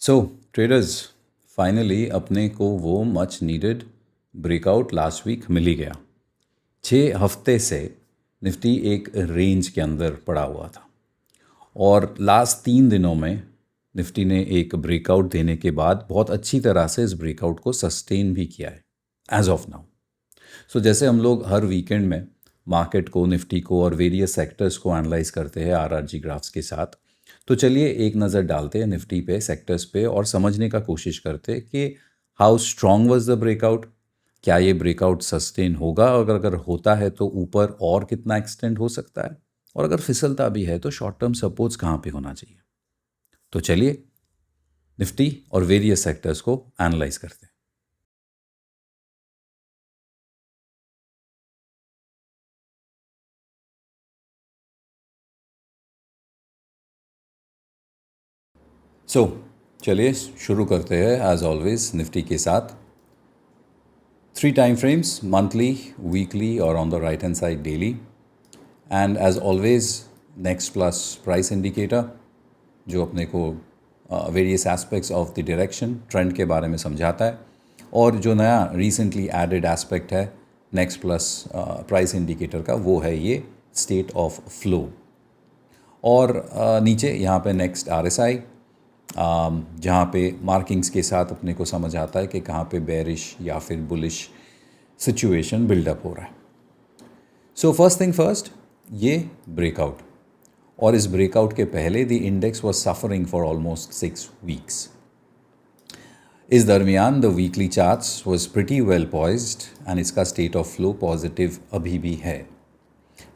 सो traders finally अपने को वो much needed breakout last week मिल ही गया। 6 हफ्ते से निफ्टी एक रेंज के अंदर पड़ा हुआ था और लास्ट 3 दिनों में निफ्टी ने एक ब्रेकआउट देने के बाद बहुत अच्छी तरह से इस ब्रेकआउट को सस्टेन भी किया है एज ऑफ नाउ। सो जैसे हम लोग हर वीकेंड में मार्केट को, निफ्टी को और वेरियस सेक्टर्स को एनालाइज करते हैं आरआरजी ग्राफ्स के साथ, तो चलिए एक नज़र डालते हैं निफ्टी पे, सेक्टर्स पे, और समझने का कोशिश करते हैं कि how strong was the breakout. क्या ये ब्रेकआउट सस्टेन होगा, और अगर होता है तो ऊपर और कितना एक्सटेंड हो सकता है, और अगर फिसलता भी है तो शॉर्ट टर्म सपोर्ट्स कहाँ पे होना चाहिए। तो चलिए निफ्टी और वेरियस सेक्टर्स को एनालाइज करते हैं। सो चलिए शुरू करते हैं एज ऑलवेज निफ्टी के साथ। 3 टाइम फ्रेम्स, मंथली, वीकली और on the right hand side daily. And as always next plus price indicator जो अपने को various aspects of the direction, trend के बारे में समझाता है। और जो नया रिसेंटली एडेड एस्पेक्ट है नेक्स्ट प्लस प्राइस इंडिकेटर का, वो है ये स्टेट ऑफ फ्लो। और नीचे यहाँ पे नेक्स्ट आरएसआई, जहाँ पे मार्किंग्स के साथ अपने को समझ आता है कि कहाँ पे बेरिश या फिर बुलिश सिचुएशन बिल्डअप हो रहा है। सो फर्स्ट थिंग फर्स्ट, ये ब्रेकआउट, और इस ब्रेकआउट के पहले the index was suffering for almost 6 weeks. इस दरमियान the weekly charts was pretty well poised and इसका स्टेट ऑफ फ्लो पॉजिटिव अभी भी है।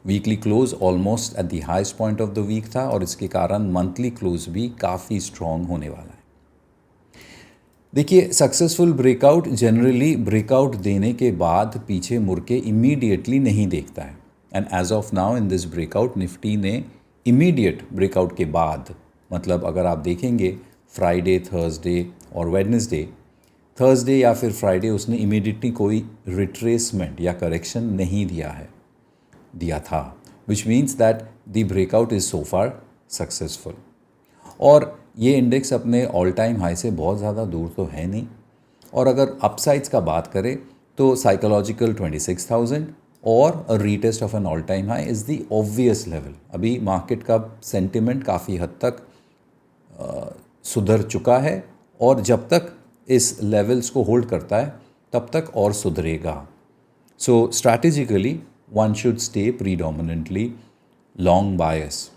Weekly close almost at the highest point of the week था, और इसके कारण मंथली क्लोज भी काफ़ी स्ट्रॉन्ग होने वाला है। देखिए, सक्सेसफुल ब्रेकआउट जनरली ब्रेकआउट देने के बाद पीछे मुड़ के इमीडिएटली नहीं देखता है। And as of now in this breakout Nifty ने इमीडिएट ब्रेकआउट के बाद, मतलब अगर आप देखेंगे फ्राइडे, थर्सडे और वेडनेसडे, थर्सडे या फिर फ्राइडे उसने इमीडिएटली कोई रिट्रेसमेंट या करेक्शन नहीं दिया था, which means that the breakout is so far successful. और ये इंडेक्स अपने ऑल टाइम हाई से बहुत ज़्यादा दूर तो है नहीं। और अगर अपसाइड्स का बात करें तो साइकोलॉजिकल 26,000 और a retest of an all time high is the obvious level. अभी मार्केट का सेंटिमेंट काफ़ी हद तक सुधर चुका है, और जब तक इस लेवल्स को होल्ड करता है तब तक और सुधरेगा। So strategically one should stay predominantly long bias.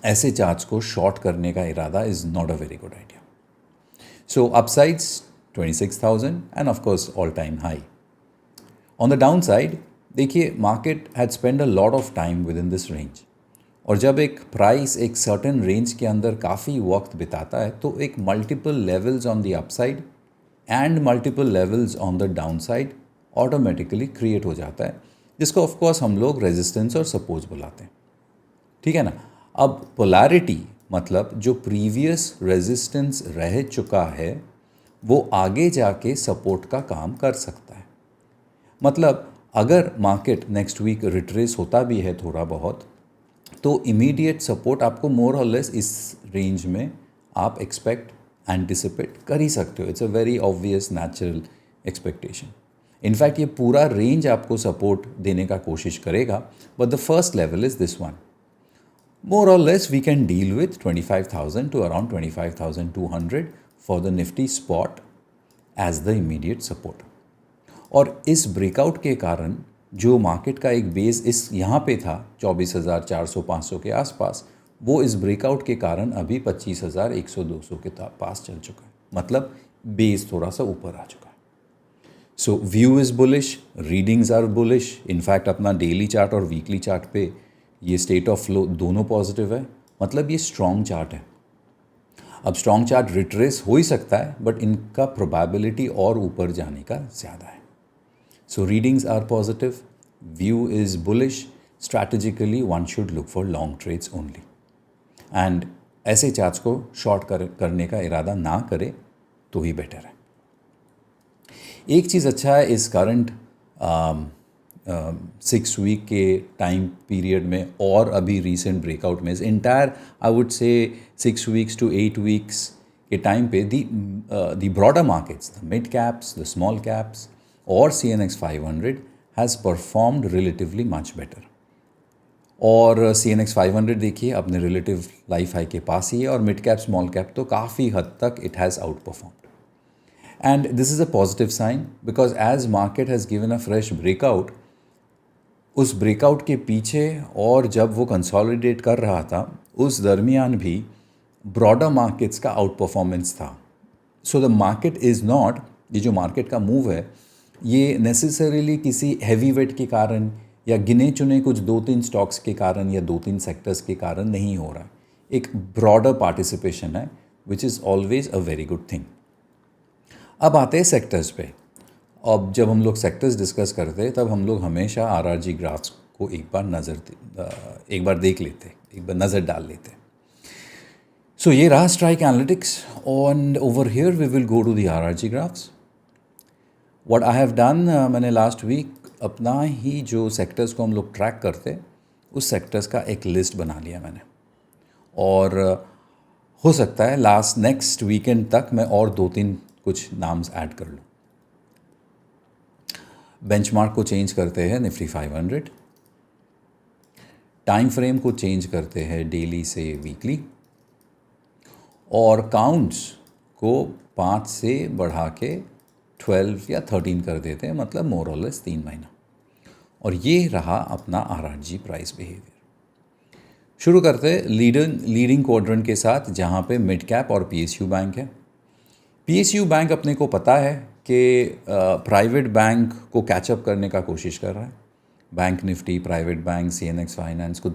ऐसे चार्ट्स को शॉर्ट करने का इरादा is not a very good idea. So upsides 26,000 and of course all time high. On the down side देखिए, market had spend a lot of time within this range, और जब एक price एक certain range के अंदर काफ़ी वक्त बिताता है तो एक multiple levels on the upside and multiple levels on the down side automatically create हो जाता है, जिसको ऑफ कोर्स हम लोग रेजिस्टेंस और सपोर्ट बुलाते हैं। ठीक है ना। अब पोलैरिटी मतलब जो प्रीवियस रेजिस्टेंस रह चुका है वो आगे जाके सपोर्ट का काम कर सकता है। मतलब अगर मार्केट नेक्स्ट वीक रिट्रेस होता भी है थोड़ा बहुत, तो इमीडिएट सपोर्ट आपको मोर और लेस इस रेंज में आप एक्सपेक्ट, एंटिसिपेट कर ही सकते हो। It's a very obvious natural expectation. In fact ये पूरा रेंज आपको सपोर्ट देने का कोशिश करेगा, but the first level is this one. More or less we can deal with 25,000 to around 25,200 for the Nifty spot as the immediate support। और इस breakout के कारण जो मार्केट का एक बेस इस यहाँ पे था 24,400-500 के आसपास, वो इस ब्रेकआउट के कारण अभी 25,100-200 के पास चल चुका है। मतलब बेस थोड़ा सा ऊपर आ चुका है। So view is bullish, readings are bullish. In fact अपना डेली चार्ट और वीकली चार्ट पे ये स्टेट ऑफ फ्लो दोनों पॉजिटिव है, मतलब ये स्ट्रॉन्ग चार्ट है। अब स्ट्रॉन्ग चार्ट रिट्रेस हो ही सकता है, बट इनका प्रोबेबिलिटी और ऊपर जाने का ज़्यादा है। So readings are positive, view is bullish. Strategically one should look for long trades only, and ऐसे चार्ट्स को शॉर्ट करने का इरादा ना करे तो ही बेटर है। एक चीज़ अच्छा है इस करंट 6 वीक के टाइम पीरियड में, और अभी रिसेंट ब्रेकआउट में, entire I would say 6 weeks to 8 weeks के टाइम पे the broader markets, the mid caps, the small caps और CNX 500 has performed relatively much better. और CNX 500 देखिए अपने रिलेटिव लाइफ हाई के पास ही है, और मिड कैप स्मॉल कैप तो काफ़ी हद तक it has outperformed. And this is a positive sign because as market has given a fresh breakout, उस ब्रेकआउट के पीछे और जब वो कंसोलिडेट कर रहा था उस दरमियान भी ब्रॉडर मार्केट्स का आउट परफॉर्मेंस था। So the market is not, ये जो मार्केट का मूव है ये नेसेसरीली किसी हैवी वेट के कारण या गिने चुने कुछ 2-3 स्टॉक्स के कारण या 2-3 सेक्टर्स के कारण नहीं हो रहा है। एक ब्रॉडर पार्टिसिपेशन है which is always a very good thing. अब आते हैं सेक्टर्स पे। अब जब हम लोग सेक्टर्स डिस्कस करते हैं तब हम लोग हमेशा RRG ग्राफ्स को एक बार देख लेते, एक बार नज़र डाल लेते। सो ये रहा strike analytics, and over here we will go to the RRG graphs. What I have done, मैंने लास्ट वीक अपना ही जो सेक्टर्स को हम लोग ट्रैक करते उस सेक्टर्स का एक लिस्ट बना लिया मैंने, और हो सकता है नेक्स्ट वीकेंड तक मैं और 2-3 कुछ नाम्स ऐड कर लूँ। बेंचमार्क को चेंज करते हैं निफ्टी 500, टाइम फ्रेम को चेंज करते हैं डेली से वीकली, और काउंट्स को 5 से बढ़ा के 12 या 13 कर देते हैं, मतलब मोर और लेस 3 महीना। और ये रहा अपना RRG प्राइस बिहेवियर। शुरू करते हैं लीडिंग क्वाड्रेंट के साथ, जहाँ पे मिड कैप और PSU बैंक है। PSU बैंक अपने को पता है कि प्राइवेट बैंक को कैचअप करने का कोशिश कर रहा है। Bank Nifty, private bank, CNX finance को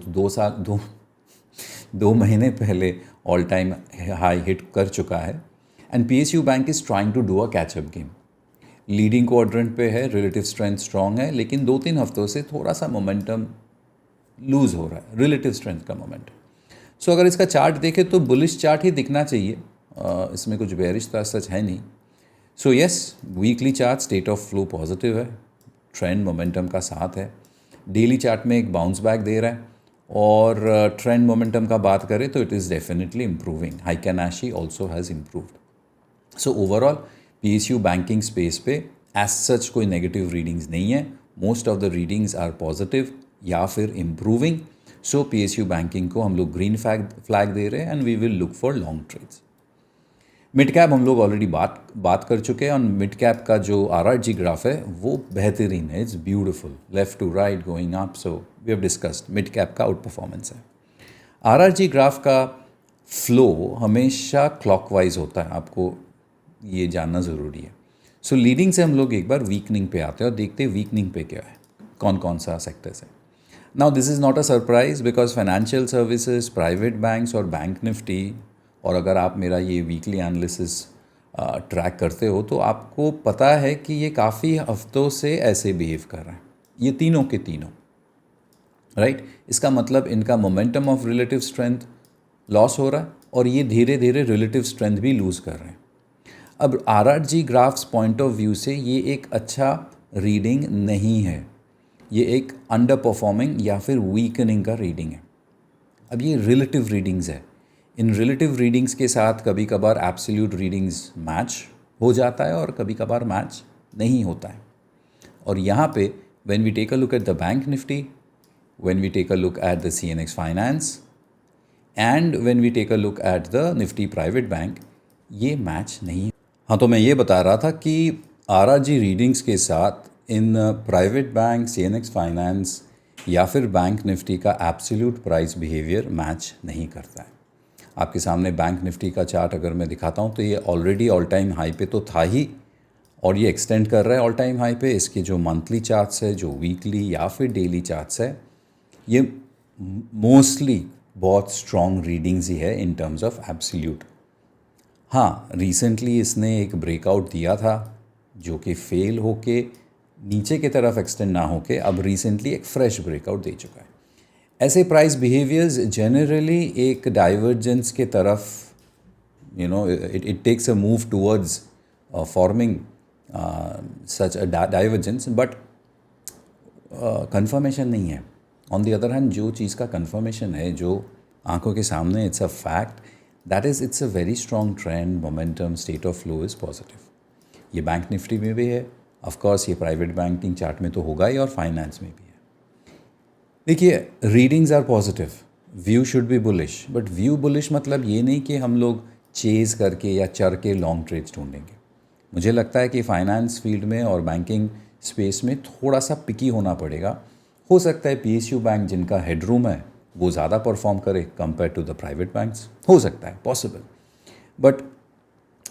2 महीने पहले ऑल टाइम हाई हिट कर चुका है, and PSU bank is trying to do a catch up game. Leading quadrant पे है, रिलेटिव स्ट्रेंथ स्ट्रॉन्ग है, लेकिन 2-3 हफ्तों से थोड़ा सा मोमेंटम लूज़ हो रहा है, रिलेटिव स्ट्रेंथ का मोमेंटम। सो अगर इसका चार्ट देखें तो बुलिश चार्ट ही दिखना चाहिए, इसमें कुछ बेयरिश तो सच है नहीं। So yes, weekly chart state of flow positive है, ट्रेंड मोमेंटम का साथ है। डेली चार्ट में एक बाउंस बैक दे रहा है, और ट्रेंड मोमेंटम का बात करें तो it is definitely improving. Heikin ashi also has improved. So overall PSU banking space पे एज सच कोई नेगेटिव रीडिंग्स नहीं है, most of the readings are positive या फिर इम्प्रूविंग। सो PSU बैंकिंग को हम लोग ग्रीन फ्लैग दे रहे हैं, and we will look for long trades. Mid cap हम लोग ऑलरेडी बात कर चुके हैं, और मिड कैप का जो RRG ग्राफ है वो बेहतरीन है, it's beautiful, left to right going up. So we have discussed mid cap का आउट परफॉर्मेंस है। RRG ग्राफ का फ्लो हमेशा क्लॉकवाइज होता है, आपको ये जानना ज़रूरी है। सो लीडिंग से हम लोग एक बार वीकनिंग पे आते हैं और देखते हैं वीकनिंग पे क्या है, कौन कौन सा सेक्टर्स है। Now this is not a surprise because financial services, private banks और बैंक निफ्टी, और अगर आप मेरा ये वीकली एनालिसिस ट्रैक करते हो तो आपको पता है कि ये काफ़ी हफ्तों से ऐसे बिहेव कर रहे हैं, ये तीनों के तीनों, राइट। इसका मतलब इनका momentum of relative strength loss हो रहा है, और ये धीरे धीरे रिलेटिव स्ट्रेंथ भी लूज़ कर रहे हैं। अब RRG graphs point of view से ये एक अच्छा रीडिंग नहीं है, ये एक अंडर परफॉर्मिंग या फिर वीकनिंग का रीडिंग है। अब ये रिलेटिव रीडिंग्स है, इन रिलेटिव रीडिंग्स के साथ कभी कभार एब्सोल्यूट रीडिंग्स मैच हो जाता है और कभी कभार मैच नहीं होता है। और यहाँ पे when we take a look at the bank Nifty, when we take a look at the CNX finance, and when we take a look at the Nifty private bank, ये मैच नहीं। हाँ, तो मैं ये बता रहा था कि RRG रीडिंग्स के साथ in private bank, CNX finance या फिर बैंक निफ्टी का एब्सोल्यूट प्राइस बिहेवियर मैच नहीं करता है। आपके सामने बैंक निफ्टी का चार्ट अगर मैं दिखाता हूँ तो ये ऑलरेडी ऑल टाइम हाई पे तो था ही, और ये एक्सटेंड कर रहा है ऑल टाइम हाई पे। इसके जो मंथली चार्ट्स है, जो वीकली या फिर डेली चार्ट्स है, ये मोस्टली बहुत स्ट्रॉन्ग रीडिंग्स ही है इन टर्म्स ऑफ एब्सोल्यूट। हाँ, रिसेंटली इसने एक ब्रेकआउट दिया था जो कि फेल होके नीचे की तरफ एक्सटेंड ना होके अब रिसेंटली एक फ्रेश ब्रेकआउट दे चुका है। ऐसे प्राइस बिहेवियर्स जनरली एक डाइवर्जेंस के तरफ, it takes a move towards forming such a divergence, but confirmation नहीं है। ऑन द अदर हैंड जो चीज़ का कंफर्मेशन है, जो आंखों के सामने it's a fact that is it's a very strong trend, momentum, state of flow is positive. ये बैंक निफ्टी में भी है, ऑफ कोर्स ये प्राइवेट बैंकिंग चार्ट में तो होगा ही, और फाइनेंस में भी है. देखिए, readings are positive, view should be bullish, but view bullish मतलब ये नहीं कि हम लोग चेज करके या चर के लॉन्ग ट्रेड्स ढूंढेंगे. मुझे लगता है कि फाइनेंस फील्ड में और बैंकिंग स्पेस में थोड़ा सा पिकी होना पड़ेगा. हो सकता है पीएसयू बैंक जिनका हेडरूम है वो ज़्यादा परफॉर्म करे compare to the private banks, हो सकता है, possible. But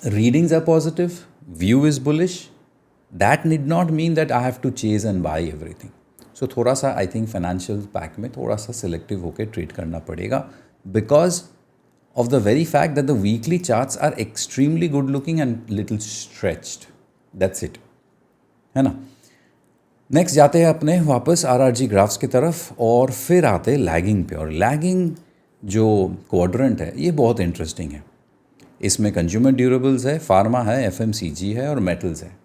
readings are positive, view is bullish, that need not mean that I have to chase and buy everything. So थोड़ा सा आई थिंक फाइनेंशियल पैक में थोड़ा सा selective होकर trade करना पड़ेगा, because of the very fact that the weekly charts are extremely good looking and little stretched. That's it, है ना. नेक्स्ट जाते हैं अपने वापस आरआरजी ग्राफ्स की तरफ, और फिर आते हैं लैगिंग पे. और लैगिंग जो क्वाड्रेंट है ये बहुत इंटरेस्टिंग है. इसमें कंज्यूमर ड्यूरेबल्स है, फार्मा है, एफएमसीजी है और मेटल्स है.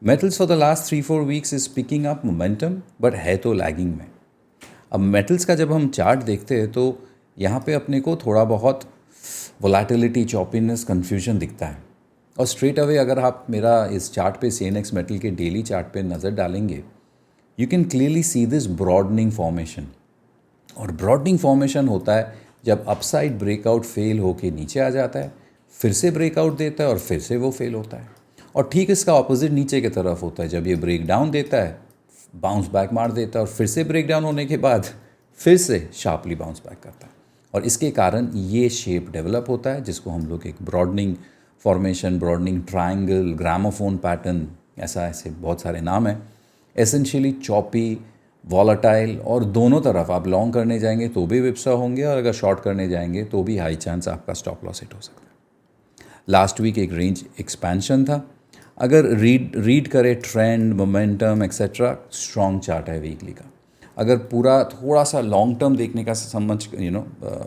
Metals for the last 3-4 weeks is picking up momentum, but है तो लैगिंग में. अब मेटल्स का जब हम चार्ट देखते हैं तो यहाँ पे अपने को थोड़ा बहुत वोलेटिलिटी, चॉपीनेस, कन्फ्यूजन दिखता है. और स्ट्रेट अवे अगर आप मेरा इस चार्ट पे सीएनएक्स मेटल के डेली चार्ट पे नज़र डालेंगे, you can clearly see this broadening formation. और ब्रॉडनिंग फॉर्मेशन होता है जब अपसाइड ब्रेकआउट फेल होके नीचे आ जाता है, फिर से ब्रेकआउट देता है और फिर से वो फेल होता है. और ठीक इसका ऑपोजिट नीचे की तरफ होता है, जब ये ब्रेक डाउन देता है, बाउंस बैक मार देता है और फिर से ब्रेक डाउन होने के बाद फिर से शार्पली बाउंस बैक करता है. और इसके कारण ये शेप डेवलप होता है जिसको हम लोग एक broadening formation, broadening triangle, gramophone pattern, ऐसे बहुत सारे नाम हैं. एसेंशियली चॉपी, वॉलेटाइल, और दोनों तरफ आप लॉन्ग करने जाएंगे तो भी विप्सा होंगे, और अगर शॉर्ट करने जाएंगे तो भी हाई चांस आपका स्टॉप लॉस हिट हो सकता है. लास्ट वीक एक रेंज एक्सपेंशन था. अगर रीड करें trend, momentum etcetera, strong chart है वीकली का. अगर पूरा थोड़ा सा लॉन्ग टर्म देखने का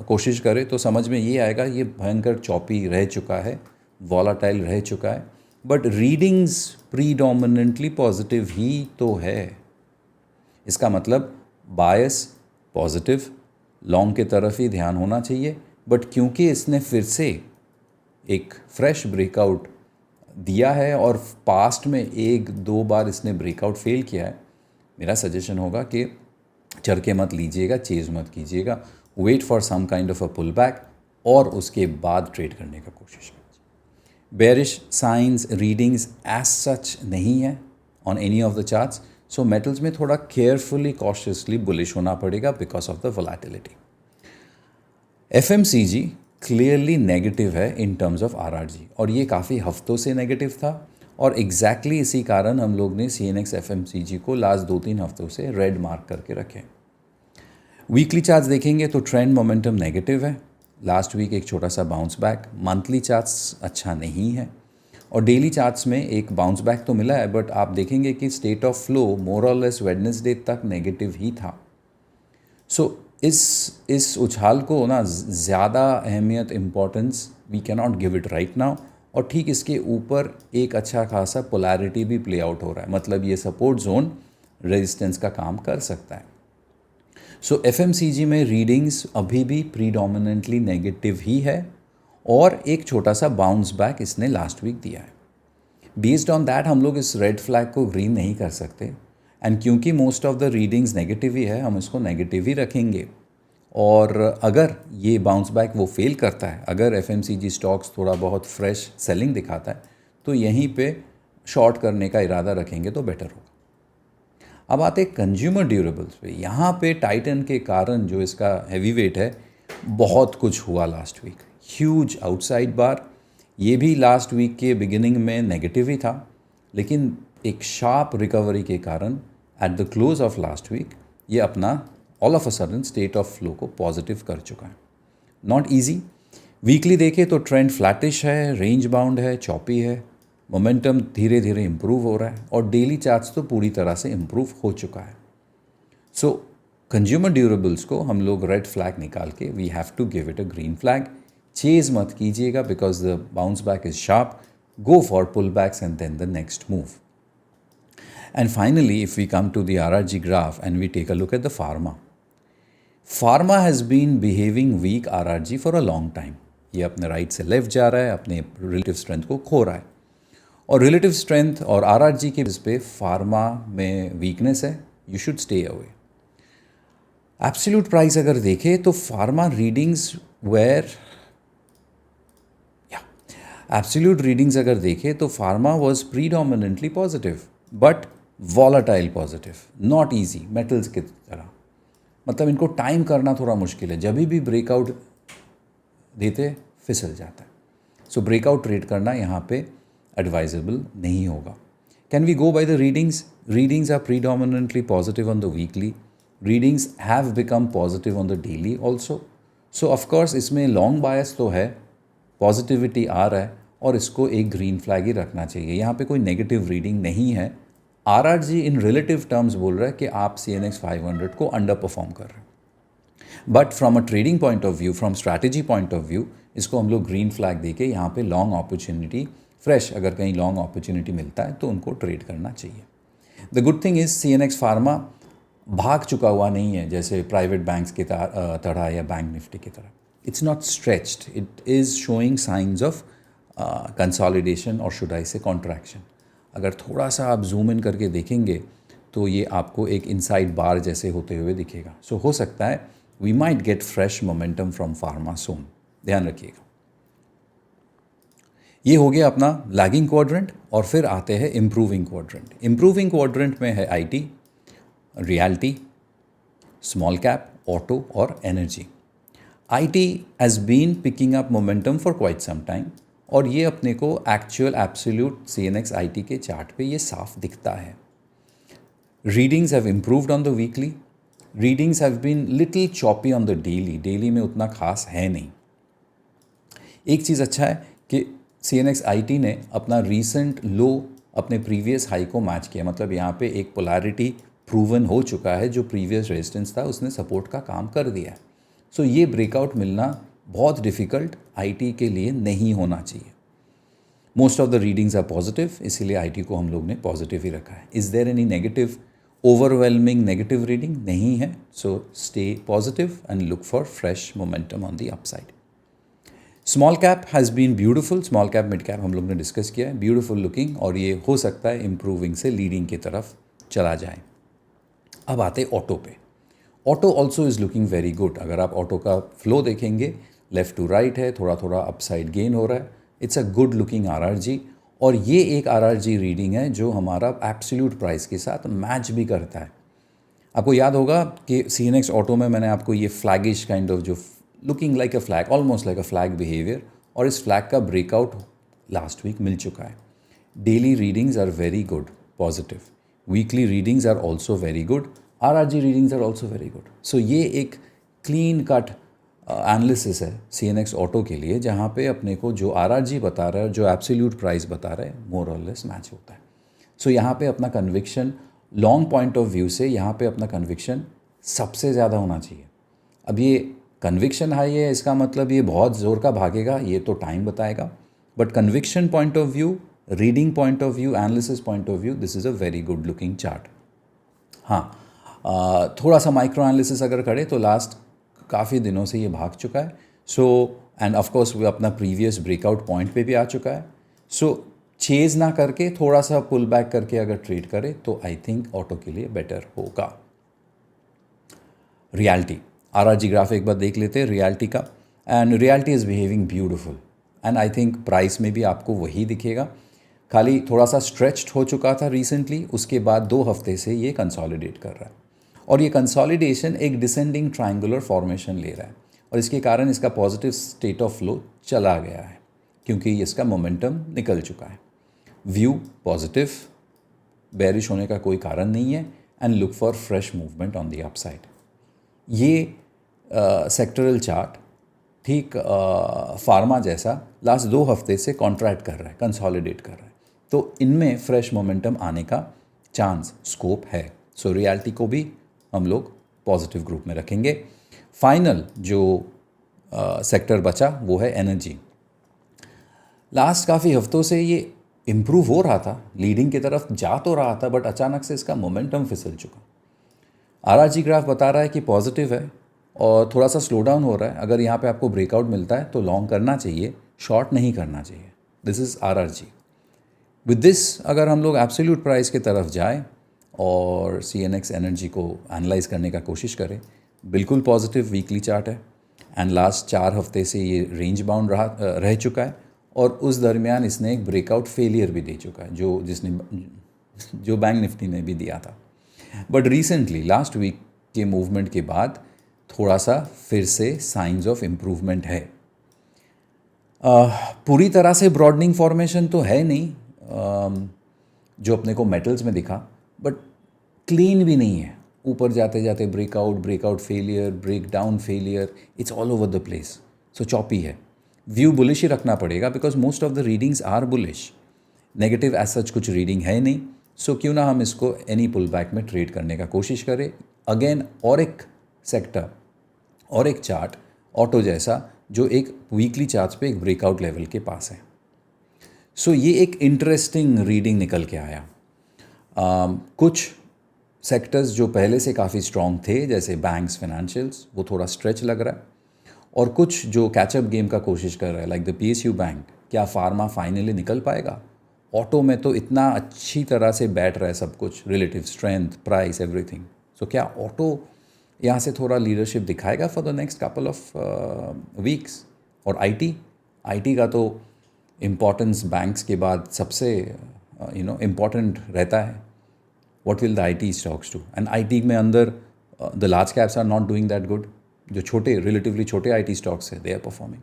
कोशिश करें तो समझ में ये आएगा ये भयंकर चॉपी रह चुका है, वॉलेटाइल रह चुका है, बट रीडिंग्स प्रीडोमिनेंटली पॉजिटिव ही तो है. इसका मतलब बायस पॉजिटिव, लॉन्ग की तरफ ही ध्यान होना चाहिए. बट क्योंकि इसने फिर से एक फ्रेश ब्रेकआउट दिया है और पास्ट में 1-2 बार इसने ब्रेकआउट फेल किया है, मेरा सजेशन होगा कि चरके मत लीजिएगा, चेज मत कीजिएगा, wait for some kind of a pull back और उसके बाद ट्रेड करने का कोशिश कीजिए. Bearish signs, readings as such नहीं है on any of the charts. So metals में थोड़ा केयरफुली, कॉशियसली बुलिश होना पड़ेगा because of the volatility. FMCG clearly negative है इन टर्म्स ऑफ आरआरजी, और ये काफ़ी हफ्तों से नेगेटिव था. और एग्जैक्टली इसी कारण हम लोग ने सीएनएक्स एफएमसीजी को लास्ट 2-3 हफ्तों से रेड मार्क करके रखे. वीकली चार्ट्स देखेंगे तो ट्रेंड मोमेंटम नेगेटिव है. लास्ट वीक एक छोटा सा बाउंस बैक. मंथली चार्ट्स अच्छा नहीं है, और डेली चार्ट्स में एक बाउंस बैक तो मिला है, बट आप देखेंगे कि स्टेट ऑफ फ्लो मोर और लेस वेडनेसडे तक नेगेटिव ही था. सो इस उछाल को ना ज़्यादा अहमियत, importance we can not give it right now. और ठीक इसके ऊपर एक अच्छा खासा पोलैरिटी भी प्ले आउट हो रहा है, मतलब ये सपोर्ट जोन रेजिस्टेंस का काम कर सकता है. सो एफएमसीजी में रीडिंग्स अभी भी प्रीडोमिनेंटली नेगेटिव ही है, और एक छोटा सा बाउंस बैक इसने लास्ट वीक दिया है. बेस्ड ऑन दैट हम लोग इस रेड फ्लैग को ग्रीन नहीं कर सकते, एंड क्योंकि most of the readings negative ही है, हम इसको नेगेटिव ही रखेंगे. और अगर ये बाउंस बैक वो फेल करता है, अगर एफएमसीजी स्टॉक्स थोड़ा बहुत फ्रेश सेलिंग दिखाता है, तो यहीं पे शॉर्ट करने का इरादा रखेंगे तो बेटर होगा. अब आते हैं कंज्यूमर ड्यूरेबल्स पे. यहाँ पे टाइटन के कारण जो इसका हैवी वेट है, बहुत कुछ हुआ last week. Huge outside bar. ये भी लास्ट वीक के बिगिनिंग में नेगेटिव ही था, लेकिन एक शार्प रिकवरी के कारण at the close of last week ये अपना all of a sudden state of flow को पॉजिटिव कर चुका है. Not easy. वीकली देखें तो ट्रेंड फ्लैटिश है, रेंज बाउंड है, चॉपी है. मोमेंटम धीरे धीरे इम्प्रूव हो रहा है, और डेली चार्ट्स तो पूरी तरह से इम्प्रूव हो चुका है. सो कंज्यूमर ड्यूरेबल्स को हम लोग रेड फ्लैग निकाल के we have to give it a green flag. Chase मत कीजिएगा because the bounce back is sharp. Go for pull backs and then the next move. And finally, if we come to the RRG graph and we take a look at the pharma has been behaving weak RRG for a long time. ये अपने right से left जा रहा है, अपने relative strength को खो रहा है। और रिलेटिव स्ट्रेंथ और आरआरजी के बेस पे फार्मा में वीकनेस है, you should stay away. Absolute price अगर देखें तो pharma readings were absolute readings अगर देखें तो pharma was predominantly positive but volatile positive, not easy metals की तरह। मतलब इनको टाइम करना थोड़ा मुश्किल है, जब भी ब्रेकआउट देते फिसल जाता है। सो ब्रेकआउट ट्रेड करना यहाँ पे एडवाइजेबल नहीं होगा। Can we go by the readings? Readings are predominantly positive on the weekly, readings have become positive on the daily also. So of course इसमें लॉन्ग बायस तो है, पॉजिटिविटी आ रहा है और इसको एक ग्रीन फ्लैग ही रखना चाहिए। यहाँ पे कोई नेगेटिव रीडिंग नहीं है। आरआरजी इन रिलेटिव टर्म्स बोल रहा है कि आप CNX 500 को अंडर परफॉर्म कर रहे हैं, but from a trading point of view, from strategy point of view, इसको हम लोग ग्रीन फ्लैग देके यहाँ पे लॉन्ग अपॉर्चुनिटी, फ्रेश अगर कहीं लॉन्ग अपॉर्चुनिटी मिलता है तो उनको ट्रेड करना चाहिए। The good thing is CNX pharma भाग चुका हुआ नहीं है जैसे प्राइवेट बैंक्स की तरह या बैंक निफ्टी की तरह। It's not stretched, it is showing science of consolidation और शुड आई से कॉन्ट्रैक्शन। अगर थोड़ा सा आप जूम इन करके देखेंगे तो ये आपको एक इनसाइड बार जैसे होते हुए दिखेगा। सो हो सकता है we might get fresh momentum from pharma soon, ध्यान रखिएगा। ये हो गया अपना लैगिंग क्वाड्रेंट और फिर आते हैं इम्प्रूविंग क्वाड्रेंट। इम्प्रूविंग क्वाड्रेंट में है IT, realty, small cap, auto और energy. IT has been picking up momentum for quite some time और ये अपने को एक्चुअल एब्सोल्यूट CNX IT के चार्ट पे ये साफ दिखता है। Readings have improved on the weekly, readings have been little choppy on the daily, daily में उतना खास है नहीं। एक चीज़ अच्छा है कि CNX IT ने अपना रीसेंट लो अपने प्रीवियस हाई को मैच किया, मतलब यहाँ पे एक पोलैरिटी प्रूवन हो चुका है, जो प्रीवियस रेजिस्टेंस था उसने सपोर्ट का काम कर दिया है। सो ये ब्रेकआउट मिलना बहुत डिफ़िकल्ट IT के लिए नहीं होना चाहिए। Most of the readings are positive, इसीलिए IT को हम लोग ने पॉजिटिव ही रखा है। Is there any negative, overwhelming negative reading? नहीं है। So stay positive and look for fresh momentum on the upside. Small cap has been beautiful, small cap mid cap हम लोग ने डिस्कस किया है, ब्यूटीफुल लुकिंग, और ये हो सकता है इम्प्रूविंग से लीडिंग की तरफ चला जाए। अब आते ऑटो पे। Auto also is looking very good. अगर आप ऑटो का फ्लो देखेंगे, लेफ़्ट टू राइट है, थोड़ा थोड़ा अपसाइड गेन हो रहा है। It's a good looking RRG, और ये एक आरआरजी रीडिंग है जो हमारा एब्सोल्यूट प्राइस के साथ मैच भी करता है। आपको याद होगा कि CNX ऑटो में मैंने आपको ये फ्लैगिश काइंड ऑफ जो looking like a flag, almost like a flag behaviour, और इस फ्लैग का ब्रेकआउट लास्ट वीक मिल चुका है। Daily readings are very good, positive. Weekly readings are also very good, RRG readings are also very good. So ये एक clean cut analysis है CNX auto के लिए, जहाँ पे अपने को जो आरआरजी बता रहा है, जो एब्सोल्यूट प्राइस बता रहा है, मोर और लेस मैच होता है। सो यहाँ पे अपना conviction long point of view से, यहाँ पे अपना कन्विक्शन सबसे ज़्यादा होना चाहिए। अब ये कन्विक्शन हाई है, इसका मतलब ये बहुत ज़ोर का भागेगा, ये तो टाइम बताएगा, but conviction point of view, reading point of view, analysis point of view, this is a very good looking chart. हाँ, थोड़ा सा माइक्रो एनालिसिस अगर करें तो लास्ट काफ़ी दिनों से ये भाग चुका है। सो एंड ऑफ कोर्स वो अपना प्रीवियस ब्रेकआउट पॉइंट पे भी आ चुका है। सो चेज ना करके थोड़ा सा पुल बैक करके अगर ट्रेड करे तो आई थिंक ऑटो के लिए बेटर होगा। रियलिटी, आरआरजी ग्राफ एक बार देख लेते हैं रियलिटी का, and reality is behaving beautiful, and I think price में भी आपको वही दिखेगा। खाली थोड़ा सा स्ट्रेच्ड हो चुका था रिसेंटली, उसके बाद 2 हफ्ते से ये कंसोलिडेट कर रहा है, और ये कंसोलिडेशन एक डिसेंडिंग ट्रायंगुलर फॉर्मेशन ले रहा है, और इसके कारण इसका पॉजिटिव स्टेट ऑफ फ्लो चला गया है क्योंकि इसका मोमेंटम निकल चुका है। व्यू पॉजिटिव, बेरिश होने का कोई कारण नहीं है, and look for fresh movement on the upside. ये सेक्टरल चार्ट ठीक फार्मा जैसा लास्ट 2 हफ्ते से कॉन्ट्रैक्ट कर रहा है, कंसोलिडेट कर रहा है, तो इनमें फ्रेश मोमेंटम आने का चांस, स्कोप है। सो रियलिटी को भी हम लोग पॉजिटिव ग्रुप में रखेंगे। फाइनल जो सेक्टर बचा वो है एनर्जी। लास्ट काफ़ी हफ्तों से ये इम्प्रूव हो रहा था, लीडिंग की तरफ जा तो रहा था, बट अचानक से इसका मोमेंटम फिसल चुका। आरआरजी ग्राफ बता रहा है कि पॉजिटिव है, और थोड़ा सा स्लो डाउन हो रहा है। अगर यहाँ पे आपको ब्रेकआउट मिलता है तो लॉन्ग करना चाहिए, शॉर्ट नहीं करना चाहिए। This is RRG। With this अगर हम लोग एब्सोल्यूट प्राइस की तरफ जाए और CNX एनर्जी को एनालाइज करने का कोशिश करें, बिल्कुल पॉजिटिव वीकली चार्ट है एंड लास्ट 4 हफ्ते से ये रेंज बाउंड रह चुका है और उस दरमियान इसने एक ब्रेकआउट फेलियर भी दे चुका है, जो बैंक निफ्टी ने भी दिया था। बट रिसेंटली लास्ट वीक के मूवमेंट के बाद थोड़ा सा फिर से साइंस ऑफ इम्प्रूवमेंट है। पूरी तरह से ब्रॉडनिंग फॉर्मेशन तो है नहीं जो अपने को मेटल्स में दिखा, बट क्लीन भी नहीं है। ऊपर जाते जाते breakout failure, break down failure, it's all over the place. So choppy है। व्यू बुलिश ही रखना पड़ेगा because most of the readings are bullish. Negative as such कुछ रीडिंग है नहीं। सो क्यों ना हम इसको एनी पुल बैक में ट्रेड करने का कोशिश करें। अगेन और एक सेक्टर और एक चार्ट ऑटो जैसा जो एक वीकली चार्ट पे एक ब्रेकआउट लेवल के पास है। सो ये एक इंटरेस्टिंग रीडिंग निकल के आया। कुछ सेक्टर्स जो पहले से काफ़ी स्ट्रॉन्ग थे जैसे बैंक्स, फाइनेंशियल्स, वो थोड़ा स्ट्रेच लग रहा है और कुछ जो कैचअप गेम का कोशिश कर रहा है लाइक द PSU बैंक। क्या फार्मा फाइनली निकल पाएगा? ऑटो में तो इतना अच्छी तरह से बैठ रहा है सब कुछ, रिलेटिव स्ट्रेंथ, प्राइस, एवरीथिंग। सो क्या ऑटो यहाँ से थोड़ा लीडरशिप दिखाएगा for the next couple of weeks? और IT का तो इम्पोर्टेंस बैंक्स के बाद सबसे इम्पॉर्टेंट रहता है। What will the IT stocks do? And IT में अंदर the large caps are not doing that good. जो रिलेटिवली छोटे IT स्टॉक्स है, दे आर परफॉर्मिंग।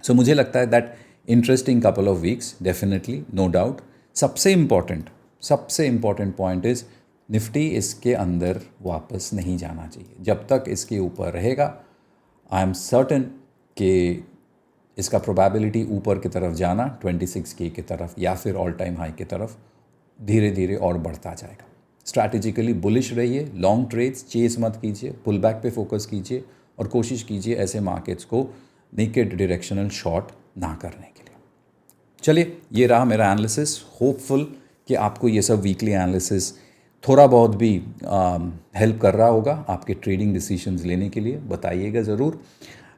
सो मुझे लगता है that interesting couple of weeks, definitely, no doubt. सबसे important point is Nifty इसके अंदर वापस नहीं जाना चाहिए। जब तक इसके ऊपर रहेगा, आई एम सर्टन कि इसका प्रोबेबिलिटी ऊपर की तरफ जाना 26K की तरफ या फिर ऑल टाइम हाई की तरफ धीरे धीरे और बढ़ता जाएगा। स्ट्रैटेजिकली बुलिश रहिए, लॉन्ग ट्रेड्स चेस मत कीजिए, पुल बैक पे फोकस कीजिए और कोशिश कीजिए ऐसे मार्केट्स को नेकेड डायरेक्शनल शॉर्ट ना करने के लिए। चलिए, ये रहा मेरा एनालिसिस। होपफुल कि आपको ये सब वीकली एनालिसिस थोड़ा बहुत भी हेल्प कर रहा होगा आपके ट्रेडिंग डिसीजंस लेने के लिए। बताइएगा ज़रूर।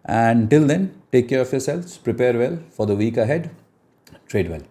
And till then, take care of yourselves, prepare well for the week ahead, trade well.